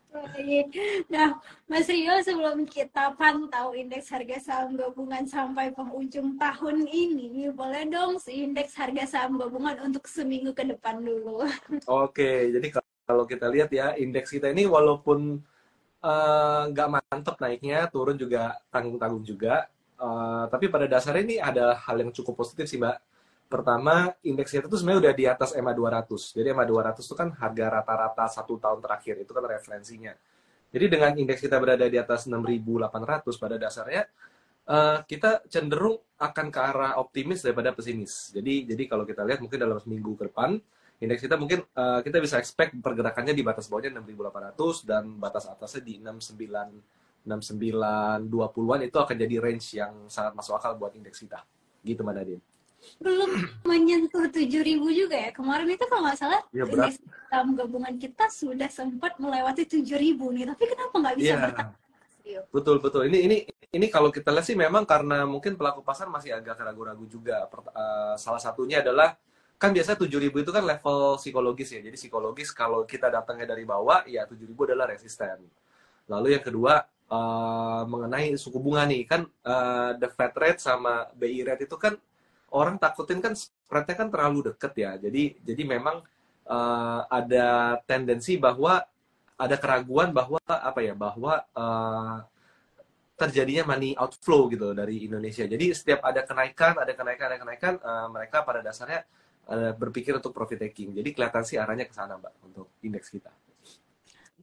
Baik. Nah, Mas Rio, sebelum kita pantau indeks harga saham gabungan sampai penghujung tahun ini, boleh dong indeks harga saham gabungan untuk seminggu ke depan dulu. Oke, jadi kalau kita lihat ya, indeks kita ini walaupun nggak mantep naiknya, turun juga tanggung-tanggung juga. Tapi pada dasarnya ini ada hal yang cukup positif sih, Mbak. Pertama, indeks kita tuh sebenarnya udah di atas EMA 200. Jadi EMA 200 itu kan harga rata-rata 1 tahun terakhir, itu kan referensinya. Jadi dengan indeks kita berada di atas 6.800 pada dasarnya, kita cenderung akan ke arah optimis daripada pesimis. Jadi kalau kita lihat mungkin dalam seminggu ke depan, indeks kita mungkin kita bisa expect pergerakannya di batas bawahnya 6.800 dan batas atasnya di 6920-an itu akan jadi range yang sangat masuk akal buat indeks kita. Gitu Mbak Nadine. Belum menyentuh 7.000 juga ya. Kemarin itu kalau nggak salah, Iya berat. indeks saham gabungan kita sudah sempat melewati 7.000 nih. Tapi kenapa nggak bisa Iya, bertahan, Mas Rio? betul betul. Ini kalau kita lihat sih memang karena mungkin pelaku pasar masih agak ragu-ragu juga. Salah satunya adalah kan biasa 7.000 itu kan level psikologis ya. Jadi psikologis kalau kita datangnya dari bawah ya 7.000 adalah resisten. Lalu yang kedua mengenai suku bunga nih kan the Fed rate sama BI rate itu kan orang takutin kan spreadnya kan terlalu deket ya. Jadi memang ada tendensi bahwa ada keraguan bahwa apa ya bahwa terjadinya money outflow gitu dari Indonesia. Jadi setiap ada kenaikan, mereka pada dasarnya berpikir untuk profit taking. Jadi kelihatan sih arahnya ke sana, Mbak, untuk indeks kita.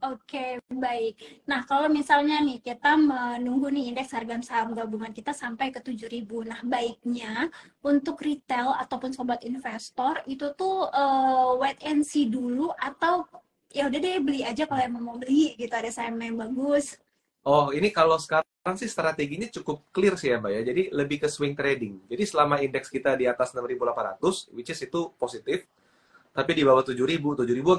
Oke, baik. Nah, kalau misalnya nih kita menunggu nih indeks harga saham gabungan kita sampai ke 7.000. Nah, baiknya untuk retail ataupun sobat investor itu tuh wait and see dulu atau ya udah deh beli aja kalau emang mau beli gitu ada saham yang bagus. Oh, ini kalau sekarang sih strateginya cukup clear sih ya, Mbak ya. Jadi lebih ke swing trading. Jadi selama indeks kita di atas 6.800, which is itu positif, tapi di bawah 7.000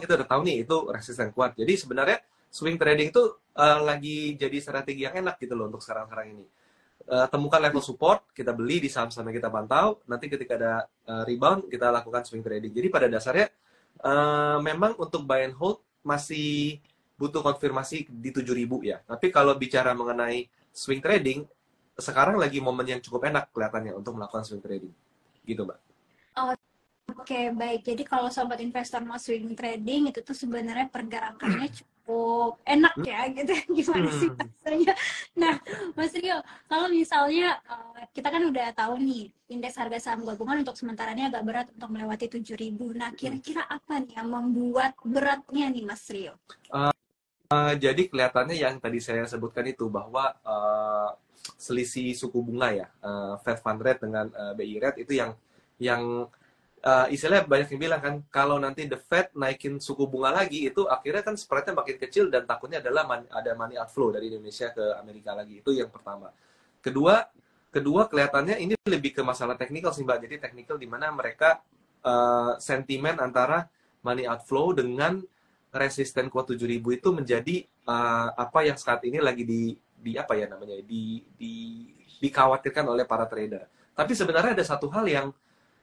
kita udah tahu nih itu resisten kuat. Jadi sebenarnya swing trading itu lagi jadi strategi yang enak gitu loh untuk sekarang-sekarang ini. Temukan level support, kita beli di saham-saham yang kita pantau, nanti ketika ada rebound, kita lakukan swing trading. Jadi pada dasarnya memang untuk buy and hold masih butuh konfirmasi di 7.000 ya. Tapi kalau bicara mengenai swing trading, sekarang lagi momen yang cukup enak kelihatannya untuk melakukan swing trading. Gitu, Mbak. Oke, baik. Jadi kalau sobat investor mau swing trading itu tuh sebenarnya pergerakannya cukup enak ya gitu. Gimana sih Hmm. rasanya? Nah, Mas Rio, kalau misalnya kita kan udah tahu nih indeks harga saham gabungan untuk sementara ini agak berat untuk melewati 7.000. Nah, kira-kira apa nih yang membuat beratnya nih Mas Rio? Jadi kelihatannya yang tadi saya sebutkan itu bahwa selisih suku bunga ya, Fed Fund Rate dengan BI Rate itu yang istilahnya banyak yang bilang kan kalau nanti the Fed naikin suku bunga lagi itu akhirnya kan spreadnya makin kecil dan takutnya adalah ada money outflow dari Indonesia ke Amerika lagi. Itu yang pertama. Kedua, kedua kelihatannya ini lebih ke masalah teknikal sih Mbak. Jadi teknikal di mana mereka sentimen antara money outflow dengan resisten kuat 7.000 itu menjadi apa yang saat ini lagi di apa ya namanya dikhawatirkan oleh para trader. Tapi sebenarnya ada satu hal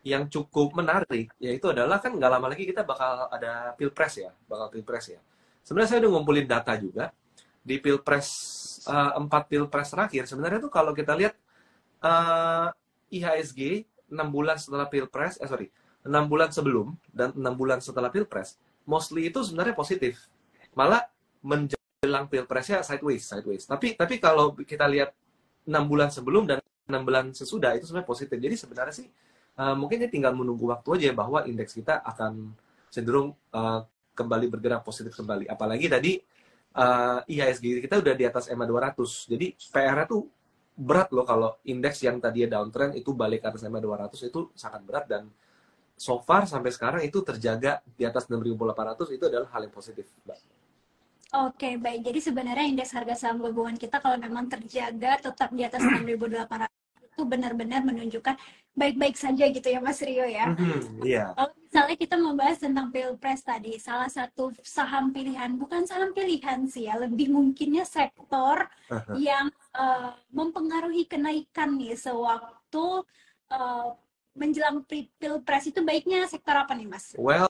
yang cukup menarik yaitu adalah kan nggak lama lagi kita bakal ada pilpres ya, bakal pilpres ya. Sebenarnya saya udah ngumpulin data juga di pilpres 4 pilpres terakhir. Sebenarnya tuh kalau kita lihat IHSG 6 bulan setelah pilpres, 6 bulan sebelum dan 6 bulan setelah pilpres, mostly itu sebenarnya positif. Malah menjelang pilpresnya sideways, sideways. Tapi kalau kita lihat 6 bulan sebelum dan 6 bulan sesudah itu sebenarnya positif. Jadi sebenarnya sih mungkin ini tinggal menunggu waktu aja bahwa indeks kita akan cenderung kembali bergerak positif kembali. Apalagi tadi IHSG kita udah di atas EMA 200. Jadi PR-nya tuh berat loh kalau indeks yang tadi downtrend itu balik ke atas EMA 200 itu sangat berat dan so far sampai sekarang itu terjaga di atas 6.800 itu adalah hal yang positif, Mbak. Oke, baik. Jadi sebenarnya indeks harga saham gabungan kita kalau memang terjaga tetap di atas 6.800 itu benar-benar menunjukkan baik-baik saja gitu ya Mas Rio ya. Iya. Kalau misalnya kita membahas tentang Pilpres tadi, salah satu saham pilihan, bukan saham pilihan sih ya, lebih mungkinnya sektor yang mempengaruhi kenaikan nih sewaktu menjelang Pilpres itu baiknya sektor apa nih Mas? Well,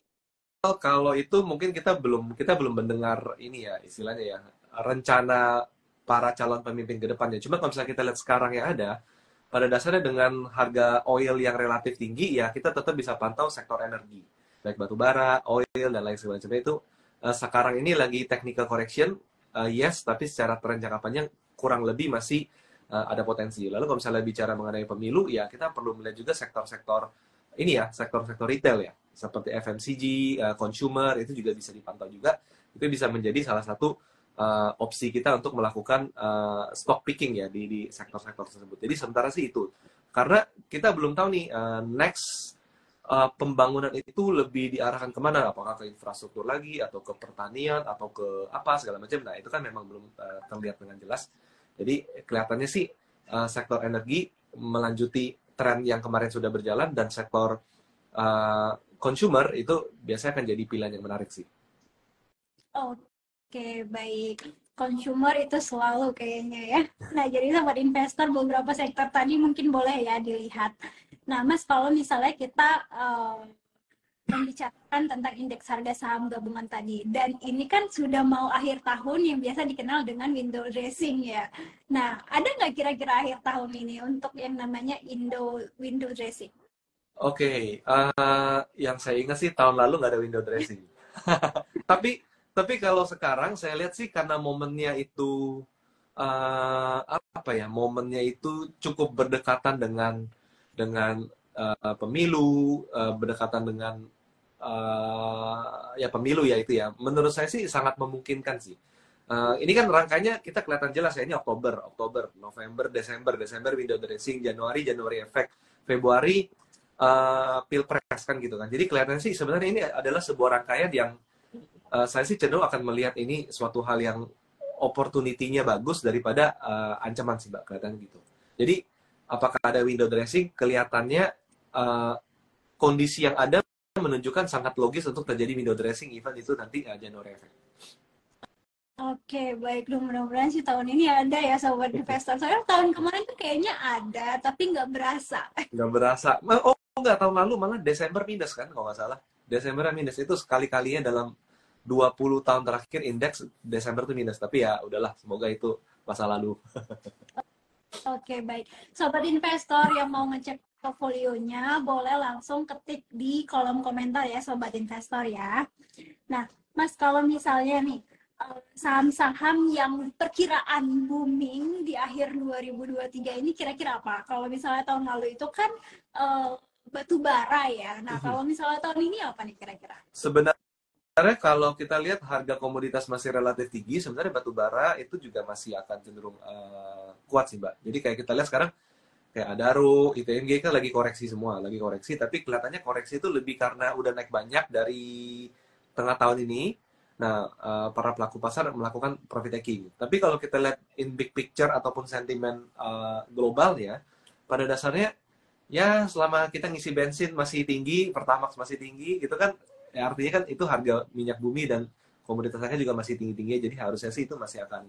kalau itu mungkin kita belum mendengar ini ya istilahnya ya rencana para calon pemimpin ke depannya. Cuma kalau misalnya kita lihat sekarang yang ada, pada dasarnya dengan harga oil yang relatif tinggi ya kita tetap bisa pantau sektor energi, baik batu bara, oil dan lain sebagainya itu sekarang ini lagi technical correction, yes, tapi secara tren jangka panjang kurang lebih masih ada potensi. Lalu kalau misalnya bicara mengenai pemilu, ya kita perlu melihat juga sektor-sektor ini ya, sektor-sektor retail ya, seperti FMCG, consumer, itu juga bisa dipantau juga. Itu bisa menjadi salah satu opsi kita untuk melakukan stock picking ya di sektor-sektor tersebut. Jadi sementara sih itu. Karena kita belum tahu nih, next pembangunan itu lebih diarahkan kemana? Apakah ke infrastruktur lagi, atau ke pertanian, atau ke apa, segala macam. Nah, itu kan memang belum terlihat dengan jelas. Jadi kelihatannya sih sektor energi melanjuti tren yang kemarin sudah berjalan, dan sektor consumer itu biasanya akan jadi pilihan yang menarik sih. Oke, baik. Consumer itu selalu kayaknya ya. Nah, jadi sobat investor beberapa sektor tadi mungkin boleh ya dilihat. Nah, Mas, kalau misalnya kita membicarakan tentang indeks harga saham gabungan tadi, dan ini kan sudah mau akhir tahun yang biasa dikenal dengan window dressing ya. Nah, ada nggak kira-kira akhir tahun ini untuk yang namanya window dressing? Oke, yang saya ingat sih tahun lalu nggak ada window dressing. Tapi kalau sekarang saya lihat sih karena momennya itu apa ya, momennya itu cukup berdekatan dengan pemilu, berdekatan dengan ya pemilu ya itu ya. Menurut saya sih sangat memungkinkan sih. Ini kan rangkanya kita kelihatan jelas ya, ini Oktober, November, Desember window dressing, Januari efek, Februari pilpres kan gitu kan. Jadi kelihatannya sih sebenarnya ini adalah sebuah rangkaian yang saya sih cenderung akan melihat ini suatu hal yang opportunity-nya bagus daripada ancaman sih Mbak, kelihatan gitu. Jadi apakah ada window dressing? Kelihatannya kondisi yang ada menunjukkan sangat logis untuk terjadi window dressing event itu nanti Januari efek. Oke, baik. Mudah-mudahan sih tahun ini ada ya sobat investor. Soalnya tahun kemarin tuh kayaknya ada, tapi nggak berasa. Nggak berasa. Oh, nggak, tahun lalu malah Desember minus kan kalau nggak salah. Desember minus itu sekali-kalinya dalam 20 tahun terakhir indeks Desember tuh minus. Tapi ya udahlah, semoga itu masa lalu. Oke, baik. Sobat investor yang mau ngecek portfolionya, boleh langsung ketik di kolom komentar ya sobat investor ya. Nah, Mas, kalau misalnya nih, saham-saham yang perkiraan booming di akhir 2023 ini kira-kira apa? Kalau misalnya tahun lalu itu kan batu bara ya. Nah, kalau misalnya tahun ini apa nih kira-kira? Sebenarnya kalau kita lihat harga komoditas masih relatif tinggi, sebenarnya batu bara itu juga masih akan cenderung kuat sih Mbak. Jadi kayak kita lihat sekarang kayak Adaro, ITMG kan lagi koreksi semua, tapi kelihatannya koreksi itu lebih karena udah naik banyak dari tengah tahun ini. Nah, para pelaku pasar melakukan profit taking. Tapi kalau kita lihat in big picture ataupun sentimen global ya, pada dasarnya ya selama kita ngisi bensin masih tinggi, Pertamax masih tinggi gitu kan, ya artinya kan itu harga minyak bumi dan komoditasnya juga masih tinggi-tinggi, jadi harusnya sih itu masih akan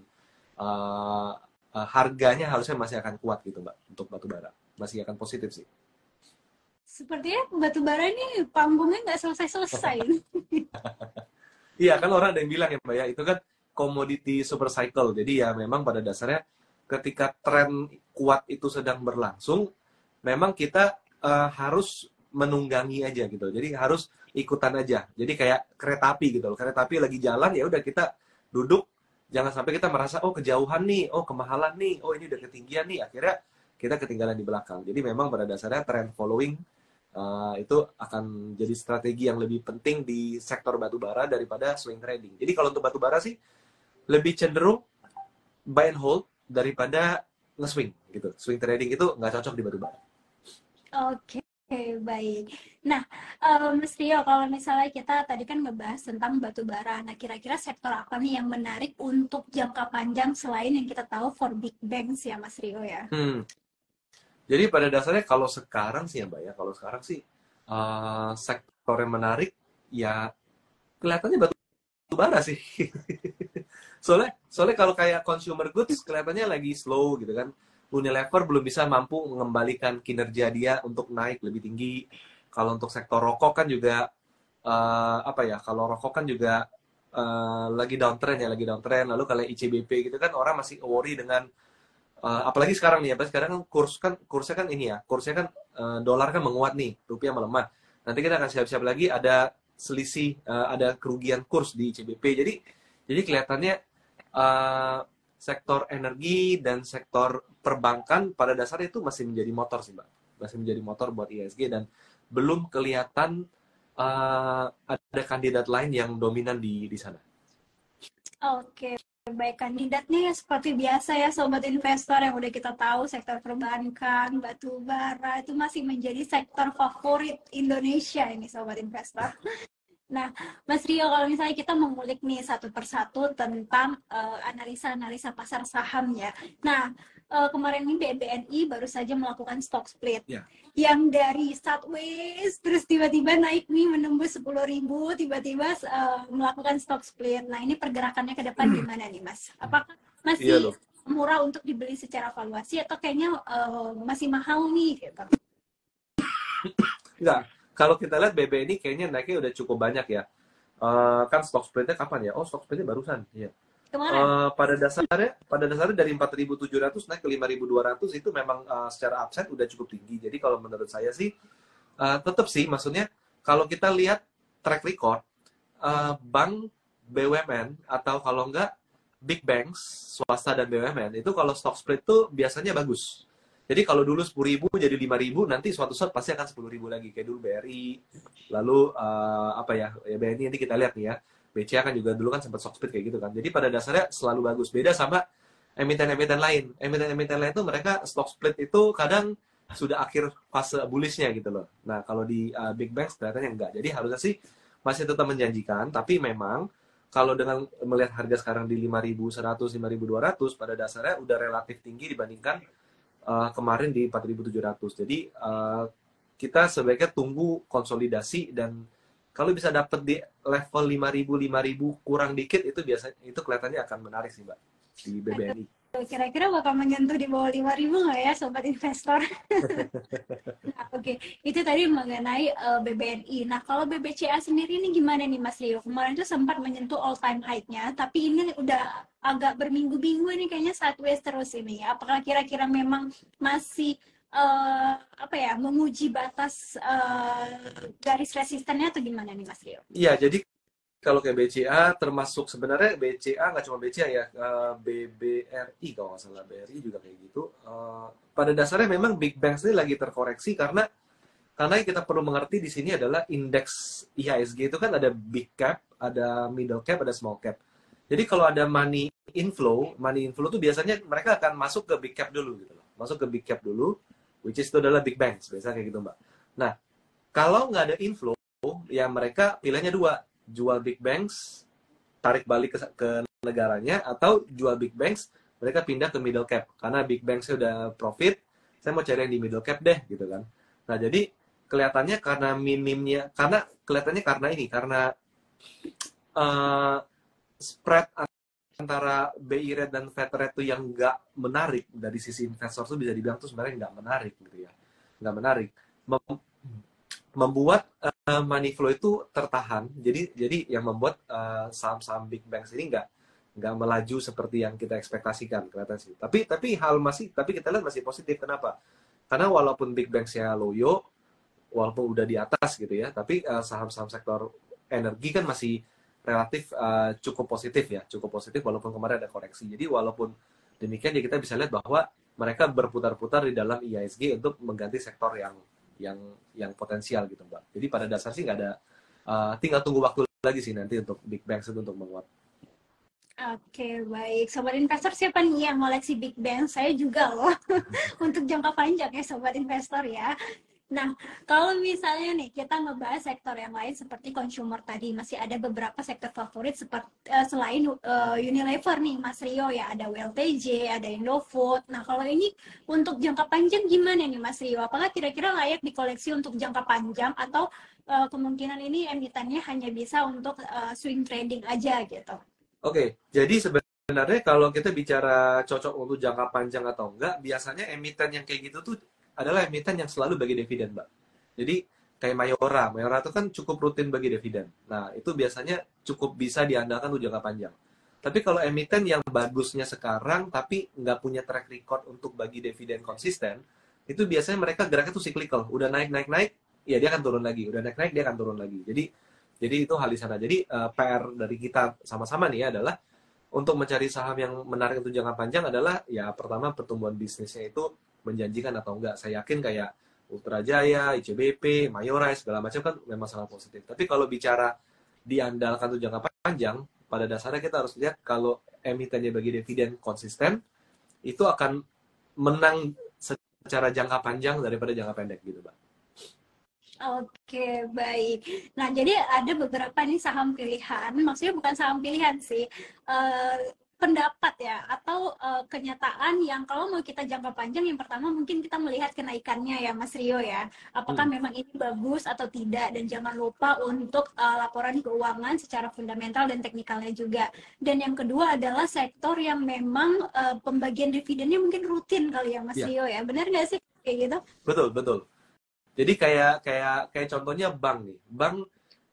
harganya harusnya masih akan kuat gitu Mbak, untuk batu bara masih akan positif sih. Sepertinya batu bara ini panggungnya nggak selesai-selesai. Iya kan, orang ada yang bilang ya Mbak ya, itu kan komoditi super cycle. Jadi ya memang pada dasarnya ketika tren kuat itu sedang berlangsung, memang kita harus menunggangi aja gitu. Jadi harus ikutan aja. Jadi kayak kereta api gitu loh. Kereta api lagi jalan, ya udah kita duduk, jangan sampai kita merasa oh kejauhan nih, oh kemahalan nih, oh ini udah ketinggian nih, akhirnya kita ketinggalan di belakang. Jadi memang pada dasarnya trend following itu akan jadi strategi yang lebih penting di sektor batubara daripada swing trading. Jadi kalau untuk batubara sih lebih cenderung buy and hold daripada nge-swing gitu. Swing trading itu nggak cocok di batubara. Oke, baik. Nah, Mas Rio, kalau misalnya kita tadi kan ngebahas tentang batubara, nah kira-kira sektor apa nih yang menarik untuk jangka panjang selain yang kita tahu for big banks ya Mas Rio ya? Jadi pada dasarnya kalau sekarang sih ya Mbak ya, kalau sekarang sih sektor yang menarik ya kelihatannya batu bara sih. soalnya kalau kayak consumer goods kelihatannya lagi slow gitu kan. Unilever belum bisa mampu mengembalikan kinerja dia untuk naik lebih tinggi. Kalau untuk sektor rokok kan juga apa ya, kalau rokok kan juga lagi downtrend ya, lagi downtrend. Lalu kalau ICBP gitu kan orang masih worry dengan apalagi sekarang nih ya, apalagi sekarang kan kursnya kan ini ya, kursnya kan dolar kan menguat nih, rupiah melemah. Nanti kita akan siap-siap lagi ada selisih, ada kerugian kurs di ICBP. Jadi kelihatannya uh, sektor energi dan sektor perbankan pada dasarnya itu masih menjadi motor sih, Mbak. Masih menjadi motor buat IHSG dan belum kelihatan ada kandidat lain yang dominan di sana. Oke, baik, kandidatnya ya seperti biasa ya Sobat Investor, yang udah kita tahu sektor perbankan, batu bara itu masih menjadi sektor favorit Indonesia ini Sobat Investor. Nah, Mas Rio, kalau misalnya kita mengulik nih satu persatu tentang analisa-analisa pasar saham ya. Nah, kemarin ini BBNI baru saja melakukan stock split. Ya. Yang dari sideways, terus tiba-tiba naik nih menembus 10.000, tiba-tiba melakukan stock split. Nah, ini pergerakannya ke depan gimana nih, Mas? Apakah masih murah untuk dibeli secara valuasi atau kayaknya masih mahal nih gitu? Enggak. Kalau kita lihat BBNI kayaknya naiknya udah cukup banyak ya. Kan stock splitnya kapan ya? Oh, stock splitnya barusan. Iya. Pada dasarnya dari 4.700 naik ke 5.200 itu memang secara upside udah cukup tinggi. Jadi kalau menurut saya sih tetap sih, maksudnya kalau kita lihat track record bank BUMN atau kalau enggak big banks swasta dan BUMN itu kalau stock split tuh biasanya bagus. Jadi kalau dulu 10.000 jadi 5.000, nanti suatu saat pasti akan 10.000 lagi. Kayak dulu BRI, lalu apa ya BNI nanti kita lihat nih ya. BCA kan juga dulu kan sempat stock split kayak gitu kan. Jadi pada dasarnya selalu bagus. Beda sama emiten-emiten lain. Emiten-emiten lain itu mereka stock split itu kadang sudah akhir fase bullishnya gitu loh. Nah kalau di big banks kelihatannya enggak. Jadi harusnya sih masih tetap menjanjikan. Tapi memang kalau dengan melihat harga sekarang di 5.100, 5.200, pada dasarnya udah relatif tinggi dibandingkan kemarin di 4.700. Jadi kita sebaiknya tunggu konsolidasi dan kalau bisa dapat di level 5.000 kurang dikit itu biasanya itu kelihatannya akan menarik sih Mbak di BBNI. Kira-kira bakal menyentuh di bawah 5.000 nggak ya Sobat Investor? Nah, Oke, itu tadi mengenai BBNI. Nah, kalau BBCA sendiri ini gimana nih Mas Rio? Kemarin tuh sempat menyentuh all time high-nya, tapi ini udah agak berminggu-minggu ini kayaknya sideways terus ini ya. Apakah kira-kira memang masih apa ya, menguji batas garis resistennya atau gimana nih Mas Rio? Iya, jadi kalau kayak BCA termasuk sebenarnya BCA nggak cuma BCA ya, BBRI kalau nggak salah, BRI juga kayak gitu. Pada dasarnya memang big banks ini lagi terkoreksi karena yang kita perlu mengerti di sini adalah indeks IHSG itu kan ada big cap, ada middle cap, ada small cap. Jadi kalau ada money inflow tuh biasanya mereka akan masuk ke big cap dulu gitu loh. Masuk ke big cap dulu, which is itu adalah big banks, biasanya kayak gitu Mbak. Nah, kalau nggak ada inflow, ya mereka pilihannya dua, jual big banks, tarik balik ke negaranya, atau jual big banks, mereka pindah ke middle cap. Karena big banks udah profit, saya mau cari yang di middle cap deh, gitu kan. Nah, jadi kelihatannya karena karena spread antara BI rate dan Fed rate itu yang nggak menarik dari sisi investor tuh bisa dibilang tuh sebenarnya nggak menarik gitu ya, nggak menarik, membuat money flow itu tertahan. Jadi yang membuat saham-saham big banks ini nggak melaju seperti yang kita ekspektasikan kelihatan sih. Tapi kita lihat masih positif. Kenapa? Karena walaupun big banks-nya loyo, walaupun udah di atas gitu ya, tapi saham-saham sektor energi kan masih relatif cukup positif walaupun kemarin ada koreksi. Jadi walaupun demikian ya kita bisa lihat bahwa mereka berputar-putar di dalam IHSG untuk mengganti sektor yang potensial gitu Mbak. Jadi pada dasar sih nggak ada, tinggal tunggu waktu lagi sih nanti untuk big banks itu untuk menguat. Oke, baik. Sobat investor siapa nih yang koleksi big bang? Saya juga loh. Untuk jangka panjang ya Sobat Investor ya. Nah, kalau misalnya nih kita ngebahas sektor yang lain seperti consumer tadi, masih ada beberapa sektor favorit seperti selain Unilever nih Mas Rio ya, ada WLTJ, ada Indofood. Nah, kalau ini untuk jangka panjang gimana nih Mas Rio? Apakah kira-kira layak dikoleksi untuk jangka panjang atau kemungkinan ini emitennya hanya bisa untuk swing trading aja gitu? Oke, jadi sebenarnya kalau kita bicara cocok untuk jangka panjang atau enggak, biasanya emiten yang kayak gitu tuh adalah emiten yang selalu bagi dividen, Mbak. Jadi kayak Mayora. Mayora itu kan cukup rutin bagi dividen. Nah, itu biasanya cukup bisa diandalkan untuk jangka panjang. Tapi kalau emiten yang bagusnya sekarang, tapi nggak punya track record untuk bagi dividen konsisten, itu biasanya mereka geraknya tuh cyclical. Udah naik, ya dia akan turun lagi. Udah naik, dia akan turun lagi. Jadi itu hal di sana. Jadi PR dari kita sama-sama nih adalah untuk mencari saham yang menarik untuk jangka panjang adalah ya pertama pertumbuhan bisnisnya itu menjanjikan atau enggak. Saya yakin kayak Ultra Jaya, ICBP, Mayora segala macam kan memang sangat positif. Tapi kalau bicara diandalkan untuk jangka panjang, pada dasarnya kita harus lihat kalau emitennya bagi dividen konsisten itu akan menang secara jangka panjang daripada jangka pendek gitu, Mbak. Oke, baik. Nah, jadi ada beberapa nih saham pilihan, maksudnya bukan saham pilihan sih, pendapat ya, atau kenyataan yang kalau mau kita jangka panjang, yang pertama mungkin kita melihat kenaikannya ya, Mas Rio ya. Apakah memang ini bagus atau tidak, dan jangan lupa untuk laporan keuangan secara fundamental dan teknikalnya juga. Dan yang kedua adalah sektor yang memang pembagian dividennya mungkin rutin kali ya, Mas Rio ya. Benar nggak sih kayak gitu? Betul. Jadi kayak contohnya bank nih.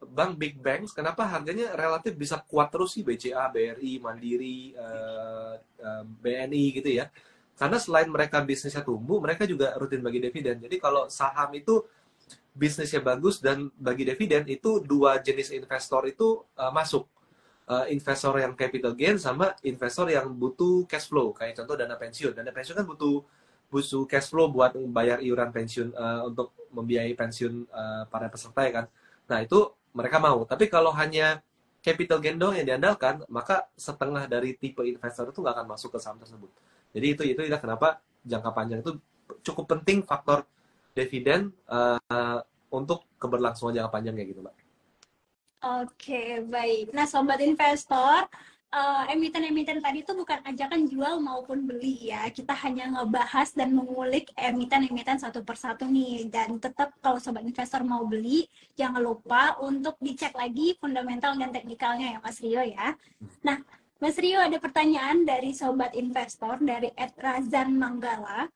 Bank big banks, kenapa harganya relatif bisa kuat terus sih, BCA, BRI, Mandiri, BNI gitu ya. Karena selain mereka bisnisnya tumbuh, mereka juga rutin bagi dividen. Jadi kalau saham itu bisnisnya bagus dan bagi dividen, itu dua jenis investor itu masuk. Investor yang capital gain sama investor yang butuh cash flow. Kayak contoh dana pensiun. Dana pensiun kan butuh cash flow buat membayar iuran pensiun, untuk membiayai pensiun para peserta ya kan. Nah, itu mereka mau. Tapi kalau hanya capital gain doang yang diandalkan, maka setengah dari tipe investor itu nggak akan masuk ke saham tersebut. Jadi itu kenapa jangka panjang itu cukup penting faktor dividen untuk keberlangsungan jangka panjangnya gitu, Mbak. Oke, baik. Nah, sobat investor, emiten-emiten tadi itu bukan ajakan jual maupun beli ya. Kita hanya ngebahas dan mengulik emiten-emiten satu persatu nih. Dan tetap kalau sobat investor mau beli, jangan lupa untuk dicek lagi fundamental dan teknikalnya ya, Mas Rio ya. Nah, Mas Rio, ada pertanyaan dari sobat investor dari @razan Manggala.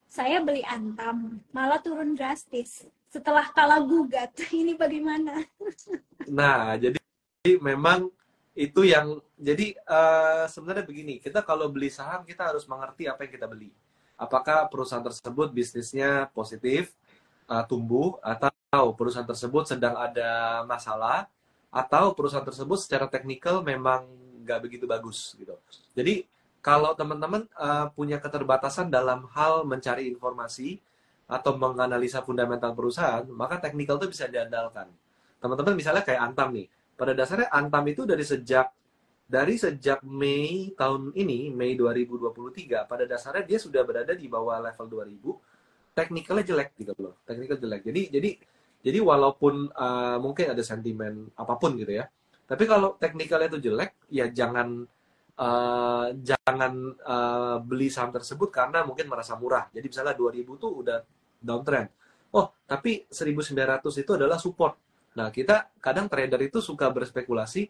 Saya beli Antam, malah turun drastis setelah kalah gugat. Ini bagaimana? Nah, jadi memang itu yang jadi sebenarnya begini, kita kalau beli saham kita harus mengerti apa yang kita beli. Apakah perusahaan tersebut bisnisnya positif, tumbuh, atau perusahaan tersebut sedang ada masalah, atau perusahaan tersebut secara teknikal memang nggak begitu bagus gitu. Jadi kalau teman-teman punya keterbatasan dalam hal mencari informasi atau menganalisa fundamental perusahaan, maka teknikal itu bisa diandalkan. Teman-teman misalnya kayak Antam nih, pada dasarnya Antam itu dari sejak Mei tahun ini, Mei 2023, pada dasarnya dia sudah berada di bawah level 2000, teknikalnya jelek gitu loh, teknikal jelek. Jadi walaupun mungkin ada sentimen apapun gitu ya, tapi kalau teknikalnya itu jelek, ya jangan beli saham tersebut karena mungkin merasa murah. Jadi misalnya 2000 tuh udah downtrend. Oh, tapi 1900 itu adalah support. Nah, kita kadang trader itu suka berspekulasi,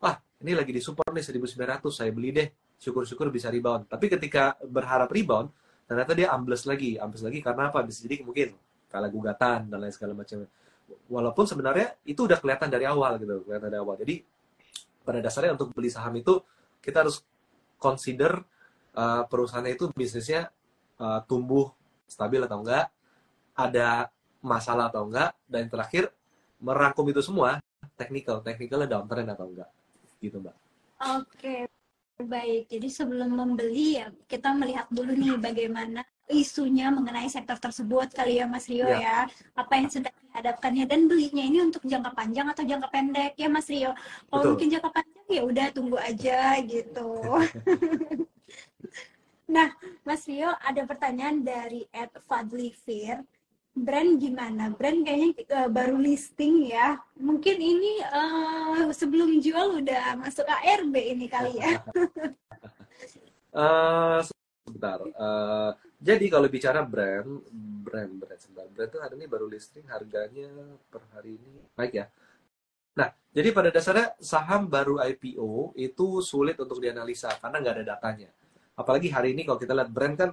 wah, ini lagi di support nih 1900, saya beli deh, syukur-syukur bisa rebound. Tapi ketika berharap rebound, ternyata dia ambles lagi karena apa? Bisa jadi mungkin kalah gugatan dan lain segala macam. Walaupun sebenarnya itu udah kelihatan dari awal gitu, kelihatan dari awal. Jadi pada dasarnya untuk beli saham itu kita harus consider perusahaannya itu bisnisnya tumbuh stabil atau enggak, ada masalah atau enggak, dan terakhir merangkum itu semua, technicalnya downtrend atau enggak, gitu Mbak. Oke, baik. Jadi sebelum membeli ya, kita melihat dulu nih bagaimana isunya mengenai sektor tersebut kali ya Mas Rio ya. Apa yang sedang dihadapkannya, dan belinya ini untuk jangka panjang atau jangka pendek ya Mas Rio. Kalau mungkin jangka panjang ya udah tunggu aja gitu. Nah, Mas Rio, ada pertanyaan dari @fadlifir. Brand gimana? Brand kayaknya baru listing ya. Mungkin ini sebelum jual udah masuk ARB ini kali ya. Sebentar. Jadi kalau bicara brand itu hari ini baru listing, harganya per hari ini naik ya. Nah, jadi pada dasarnya saham baru IPO itu sulit untuk dianalisa karena nggak ada datanya. Apalagi hari ini kalau kita lihat brand kan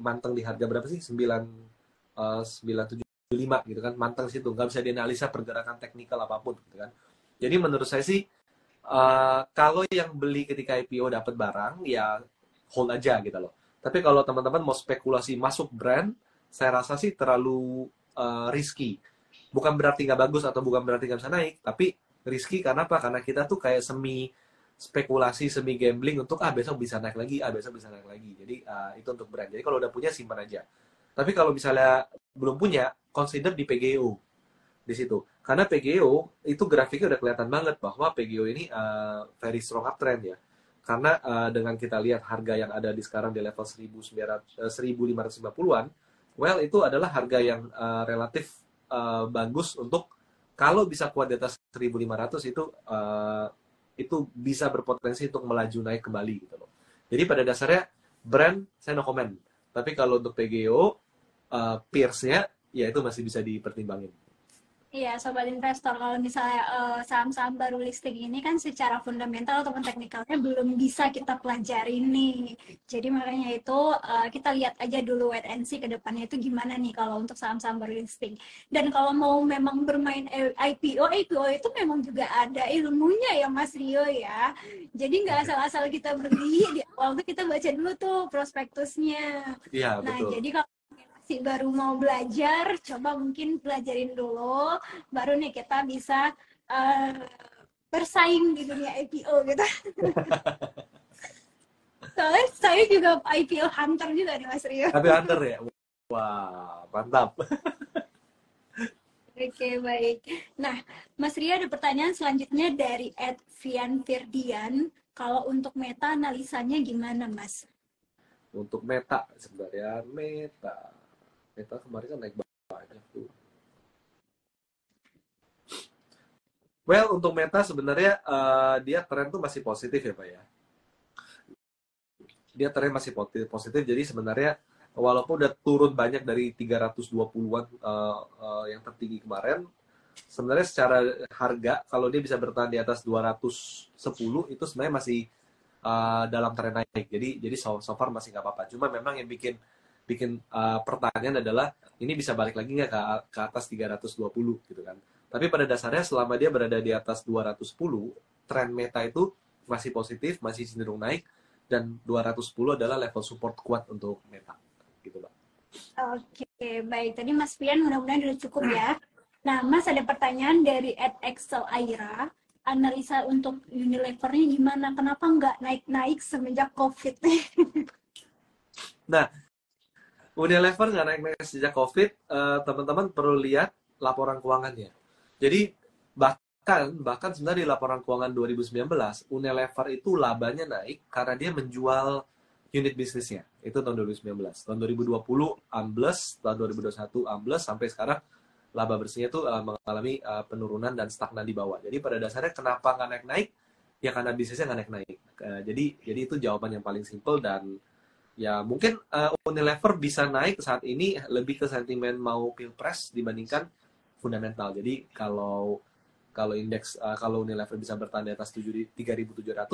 manteng di harga berapa sih? 9,7 5 gitu kan, manteng situ, nggak bisa dianalisa pergerakan teknikal apapun gitu kan. Jadi menurut saya sih kalau yang beli ketika IPO dapat barang ya hold aja gitu loh. Tapi kalau teman-teman mau spekulasi masuk brand, saya rasa sih terlalu risky. Bukan berarti nggak bagus atau bukan berarti nggak bisa naik, tapi risky karena apa? Karena kita tuh kayak semi spekulasi, semi gambling untuk besok bisa naik lagi, besok bisa naik lagi. Jadi itu untuk brand. Jadi kalau udah punya simpan aja. Tapi kalau misalnya belum punya, consider di PGO di situ. Karena PGO itu grafiknya udah kelihatan banget bahwa PGO ini very strong uptrend ya. Karena dengan kita lihat harga yang ada di sekarang di level 1550-an, well itu adalah harga yang relatif bagus untuk kalau bisa kuat di atas 1500 itu bisa berpotensi untuk melaju naik kembali gitu loh. Jadi pada dasarnya brand saya no comment. Tapi kalau untuk PGO peers-nya ya itu masih bisa dipertimbangin. Iya, sobat investor, kalau misalnya saham-saham baru listing ini kan secara fundamental ataupun teknikalnya belum bisa kita pelajari nih. Jadi makanya itu kita lihat aja dulu wait and see ke depannya itu gimana nih kalau untuk saham-saham baru listing. Dan kalau mau memang bermain IPO itu memang juga ada ilmunya ya Mas Rio ya. Jadi nggak asal-asal kita beli, di awal tuh kita baca dulu tuh prospektusnya. Iya, Nah, betul. jadi kalau masih baru mau belajar, coba mungkin pelajarin dulu, baru nih kita bisa uh, bersaing di dunia IPO gitu. Soalnya saya juga IPO hunter juga nih Mas Rio. Tapi under ya. Wah, mantap. Oke, baik. Nah, Mas Rio ada pertanyaan selanjutnya dari @Vian Firdian. Kalau untuk meta analisanya gimana, Mas? Untuk Meta sebenarnya Meta kemarin kan naik banyak tuh. Well, untuk Meta sebenarnya dia tren tuh masih positif ya Pak ya. Dia tren masih positif, jadi sebenarnya walaupun udah turun banyak dari 320-an yang tertinggi kemarin, sebenarnya secara harga kalau dia bisa bertahan di atas 210 itu sebenarnya masih dalam tren naik. Jadi so far masih nggak apa-apa. Cuma memang yang bikin pertanyaan adalah ini bisa balik lagi nggak ke atas 320 gitu kan. Tapi pada dasarnya selama dia berada di atas 210, tren Meta itu masih positif, masih cenderung naik, dan 210 adalah level support kuat untuk Meta. Gitu, Pak. Oke, baik. Tadi Mas Fian mudah-mudahan sudah cukup ya. Nah, Mas ada pertanyaan dari @excel Aira. Analisa untuk Unilever-nya gimana? Kenapa nggak naik-naik semenjak COVID? Nah, Unilever nggak naik-naik sejak COVID, teman-teman perlu lihat laporan keuangannya. Jadi bahkan sebenarnya di laporan keuangan 2019, Unilever itu labanya naik karena dia menjual unit bisnisnya. Itu tahun 2019. Tahun 2020 ambles, tahun 2021 ambles, sampai sekarang laba bersihnya itu mengalami penurunan dan stagnan di bawah. Jadi pada dasarnya kenapa nggak naik-naik? Ya karena bisnisnya nggak naik-naik. Jadi itu jawaban yang paling simple, dan ya mungkin Unilever bisa naik saat ini lebih ke sentimen mau pilpres dibandingkan fundamental. Jadi kalau indeks kalau Unilever bisa bertahan di atas 3.700,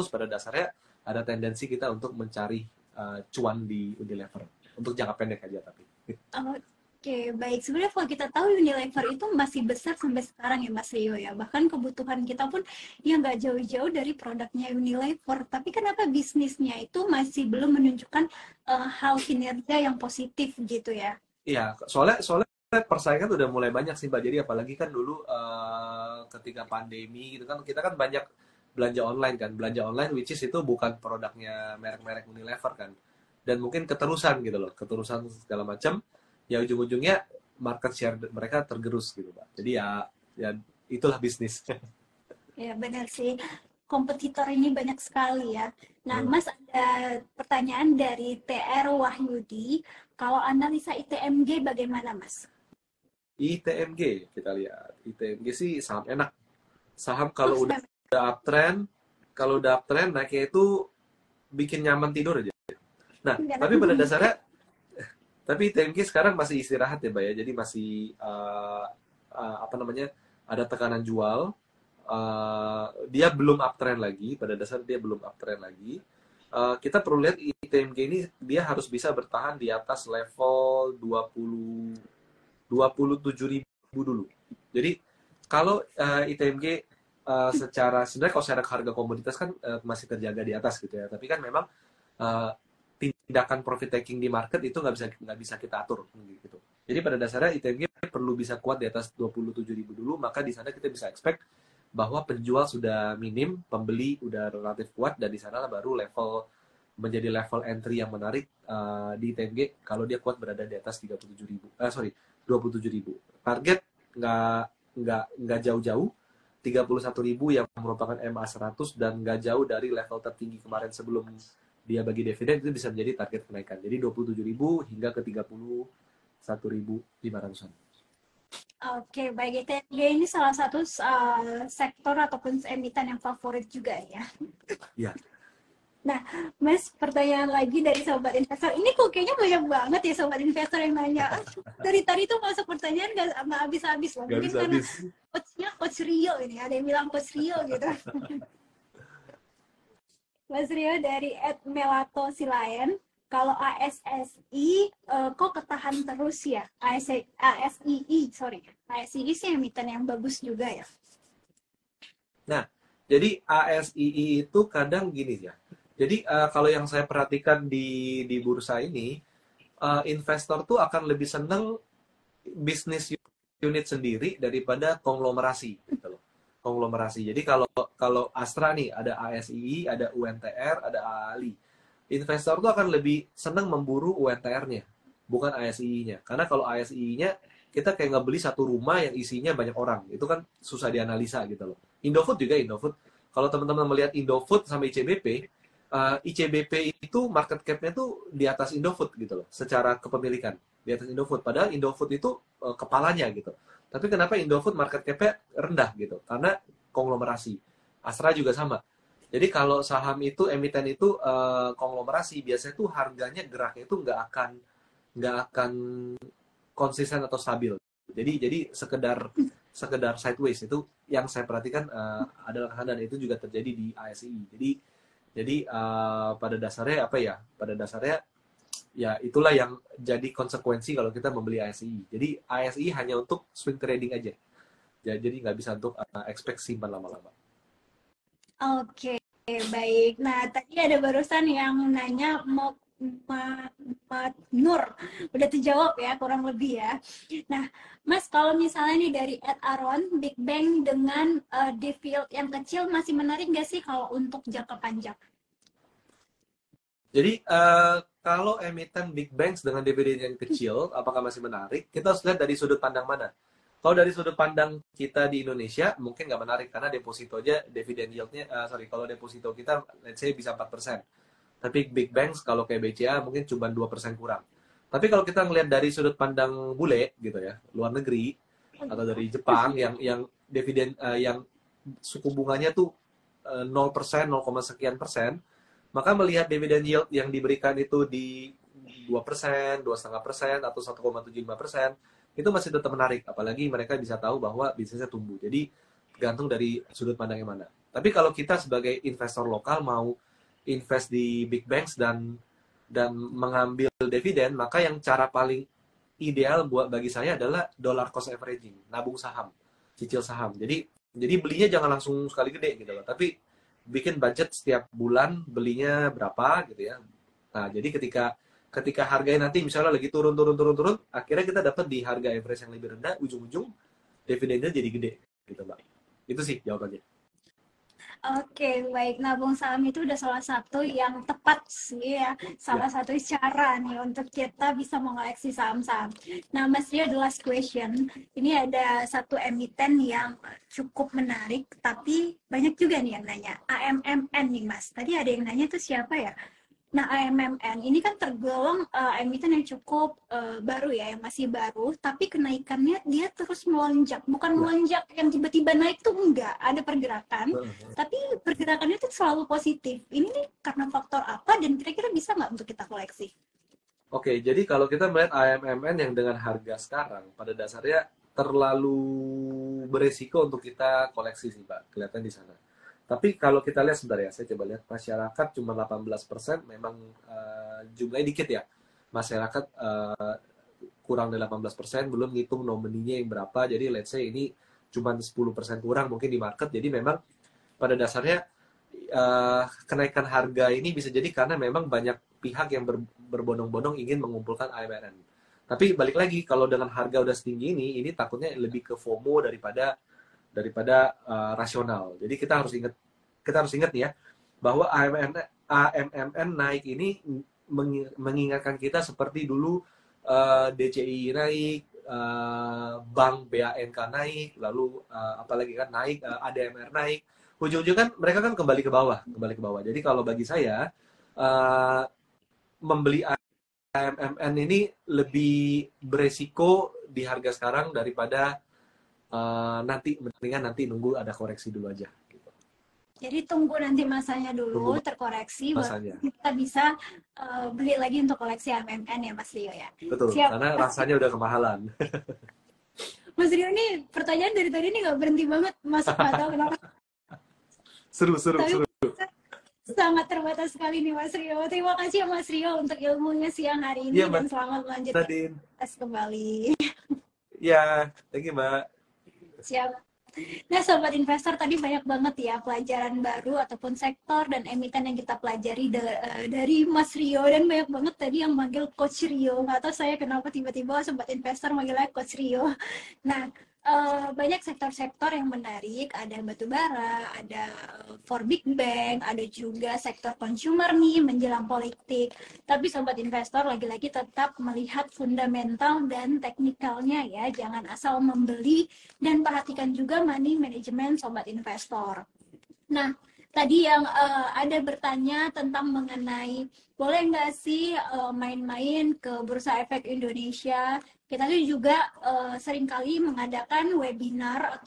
pada dasarnya ada tendensi kita untuk mencari cuan di Unilever untuk jangka pendek aja tapi. Oke, baik. Sebenarnya kalau kita tahu Unilever itu masih besar sampai sekarang ya Mas Rio ya. Bahkan kebutuhan kita pun ya nggak jauh-jauh dari produknya Unilever. Tapi kenapa bisnisnya itu masih belum menunjukkan hal kinerja yang positif gitu ya? Iya, soalnya persaingan udah mulai banyak sih Mbak. Jadi apalagi kan dulu ketika pandemi gitu kan, kita kan banyak belanja online kan. Belanja online which is itu bukan produknya merek-merek Unilever kan. Dan mungkin keterusan gitu loh, keterusan segala macam. Ya ujung-ujungnya market share mereka tergerus gitu Pak. Jadi ya itulah bisnis. Ya benar sih. Kompetitor ini banyak sekali ya. Nah, Mas ada pertanyaan dari TR Wahyudi. Kalau analisa ITMG bagaimana Mas? ITMG kita lihat. ITMG sih saham enak. Saham kalau udah uptrend, naiknya itu bikin nyaman tidur aja. Nah, tapi pada dasarnya tapi ITMG sekarang masih istirahat ya, Mbak ya. Jadi masih ada tekanan jual. Dia belum uptrend lagi. Pada dasarnya dia belum uptrend lagi. Kita perlu lihat ITMG ini dia harus bisa bertahan di atas level 20 27.000 dulu. Jadi kalau ITMG secara sebenarnya kalau secara harga komoditas kan masih terjaga di atas gitu ya. Tapi kan memang uh, tindakan profit taking di market itu nggak bisa kita atur gitu. Jadi pada dasarnya ITMG perlu bisa kuat di atas 27.000 dulu, maka di sana kita bisa expect bahwa penjual sudah minim, pembeli udah relatif kuat, dan di sana baru menjadi level entry yang menarik di ITMG kalau dia kuat berada di atas 27.000. Target nggak jauh-jauh, 31.000 yang merupakan MA100 dan nggak jauh dari level tertinggi kemarin sebelum dia bagi dividen, itu bisa menjadi target kenaikan. Jadi 27.000 hingga ke 31.500-an. Oke, baik. ITMG ini salah satu sektor ataupun emiten yang favorit juga ya. Ya. Nah, Mas, pertanyaan lagi dari sobat investor. Ini kok kayaknya banyak banget ya sobat investor yang nanya. Dari tadi tuh masuk pertanyaan nggak habis-habis loh. Nggak Mungkin karena coachnya Coach Rio ini. Ada yang bilang Coach Rio gitu. Mas Rio dari @melato Silayan. Kalau ASSI kok ketahan terus ya? ASII sih emiten yang bagus juga ya. Nah, jadi ASII itu kadang gini ya. Jadi kalau yang saya perhatikan di bursa ini, investor tuh akan lebih seneng bisnis unit sendiri daripada konglomerasi gitu loh. Konglomerasi. Jadi kalau Astra nih ada ASII, ada UNTR, ada AALI. Investor tuh akan lebih senang memburu UNTR-nya, bukan ASII-nya. Karena kalau ASII-nya kita kayak ngebeli satu rumah yang isinya banyak orang, itu kan susah dianalisa gitu loh. Indofood juga, Indofood. Kalau teman-teman melihat Indofood sama ICBP, ICBP itu market cap-nya tuh di atas Indofood gitu loh, secara kepemilikan di atas Indofood. Padahal Indofood itu kepalanya gitu. Tapi kenapa Indofood market cap-nya rendah gitu? Karena konglomerasi. Astra juga sama. Jadi kalau saham itu emiten itu konglomerasi, biasanya tuh harganya geraknya itu nggak akan konsisten atau stabil. Jadi sekedar sideways itu yang saya perhatikan adalah dan itu juga terjadi di ASI. Jadi pada dasarnya apa ya? Pada dasarnya ya itulah yang jadi konsekuensi kalau kita membeli ASI. Jadi ASI hanya untuk swing trading aja. Jadi nggak bisa untuk expect simpan lama-lama. Oke, baik. Nah, tadi ada barusan yang nanya mau Nur, udah terjawab ya kurang lebih ya. Nah, Mas, kalau misalnya nih dari Aaron, Big Bang dengan Defield yang kecil masih menarik nggak sih kalau untuk jangka panjang? Jadi kalau emiten Big Banks dengan dividen yang kecil, apakah masih menarik? Kita harus lihat dari sudut pandang mana. Kalau dari sudut pandang kita di Indonesia, mungkin nggak menarik karena deposito aja dividen yieldnya, kalau deposito kita let's say bisa 4%. Tapi Big Banks kalau kayak BCA mungkin cuma 2% kurang. Tapi kalau kita ngelihat dari sudut pandang bule gitu ya, luar negeri atau dari Jepang yang dividen yang suku bunganya tuh 0%, 0, sekian persen, maka melihat dividen yield yang diberikan itu di 2%, 2,5%, atau 1,75%, itu masih tetap menarik. Apalagi mereka bisa tahu bahwa bisnisnya tumbuh. Jadi tergantung dari sudut pandang yang mana. Tapi kalau kita sebagai investor lokal mau invest di big banks dan mengambil dividen, maka yang cara paling ideal bagi saya adalah dollar cost averaging, nabung saham, cicil saham. Jadi belinya jangan langsung sekali gede gitu loh, tapi bikin budget setiap bulan belinya berapa gitu ya. Nah, jadi ketika harganya nanti misalnya lagi turun, akhirnya kita dapat di harga average yang lebih rendah, ujung-ujung dividennya jadi gede gitu, Mbak. Itu sih jawabannya. Oke, baik. Nabung saham itu udah salah satu yang tepat sih ya. Salah satu cara nih untuk kita bisa mengoleksi saham-saham. Nah, Mas Rio, the last question. Ini ada satu emiten yang cukup menarik, tapi banyak juga nih yang nanya. AMMN nih, Mas. Tadi ada yang nanya itu siapa ya? Nah, AMMN ini kan tergolong emiten yang cukup baru ya, yang masih baru, tapi kenaikannya dia terus melonjak. Bukan melonjak yang tiba-tiba naik tuh enggak, ada pergerakan, tapi pergerakannya itu selalu positif. Ini nih karena faktor apa dan kira-kira bisa nggak untuk kita koleksi? Oke, jadi kalau kita melihat AMMN yang dengan harga sekarang, pada dasarnya terlalu beresiko untuk kita koleksi sih, Pak. Kelihatan di sana. Tapi kalau kita lihat sebentar ya, saya coba lihat masyarakat cuma 18%, memang jumlahnya dikit ya. Masyarakat kurang dari 18%, belum ngitung nominalnya yang berapa. Jadi let's say ini cuma 10% kurang mungkin di market. Jadi memang pada dasarnya kenaikan harga ini bisa jadi karena memang banyak pihak yang berbondong-bondong ingin mengumpulkan AMRN. Tapi balik lagi, kalau dengan harga udah setinggi ini takutnya lebih ke FOMO daripada rasional. Jadi kita harus ingat nih ya, bahwa AMMN naik ini mengingatkan kita seperti dulu DCI naik, Bank BANK naik, lalu apalagi kan naik, ADMR naik. Ujung-ujung kan mereka kan kembali ke bawah. Jadi kalau bagi saya membeli AMMN ini lebih beresiko di harga sekarang daripada mendingan nanti nunggu ada koreksi dulu aja. Gitu. Jadi tunggu nanti masanya dulu terkoreksi, masanya. baru kita bisa beli lagi untuk koleksi AMMN ya Mas Rio ya. Betul, siap. Karena rasanya udah kemahalan. Mas Rio ini pertanyaan dari tadi ini nggak berhenti banget, masuk nggak tahu kenapa. Seru. Sangat terbatas sekali nih Mas Rio. Terima kasih ya Mas Rio untuk ilmunya siang hari ini, dan selamat melanjutkan tes kembali. Ya, thank you Mbak. Siap. Nah Sobat Investor, tadi banyak banget ya pelajaran baru ataupun sektor dan emiten yang kita pelajari dari Mas Rio, dan banyak banget tadi yang manggil Coach Rio. Nggak tahu saya kenapa tiba-tiba Sobat Investor manggilnya Coach Rio. Nah, banyak sektor-sektor yang menarik, ada batubara, ada for big bank, ada juga sektor consumer nih menjelang politik. Tapi Sobat Investor lagi-lagi tetap melihat fundamental dan teknikalnya ya, jangan asal membeli, dan perhatikan juga money management Sobat Investor. Nah, tadi yang ada bertanya tentang mengenai boleh nggak sih main-main ke Bursa Efek Indonesia. Kita tuh juga seringkali mengadakan webinar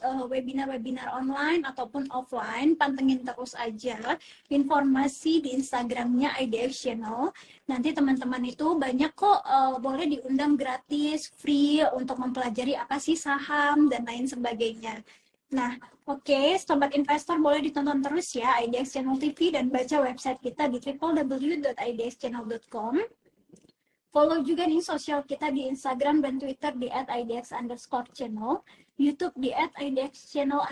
online ataupun offline. Pantengin terus aja informasi di Instagramnya IDX Channel. Nanti teman-teman itu banyak kok boleh diundang gratis, free untuk mempelajari apa sih saham dan lain sebagainya. Nah, oke, Sobat Investor boleh ditonton terus ya IDX Channel TV dan baca website kita di www.idxchannel.com. Follow juga nih sosial kita di Instagram dan Twitter di @idx_channel, YouTube di @idxchannel_,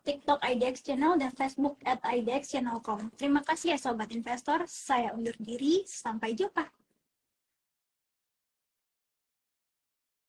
TikTok IDX Channel, dan Facebook @idxchannel.com. Terima kasih ya Sobat Investor, saya undur diri, sampai jumpa.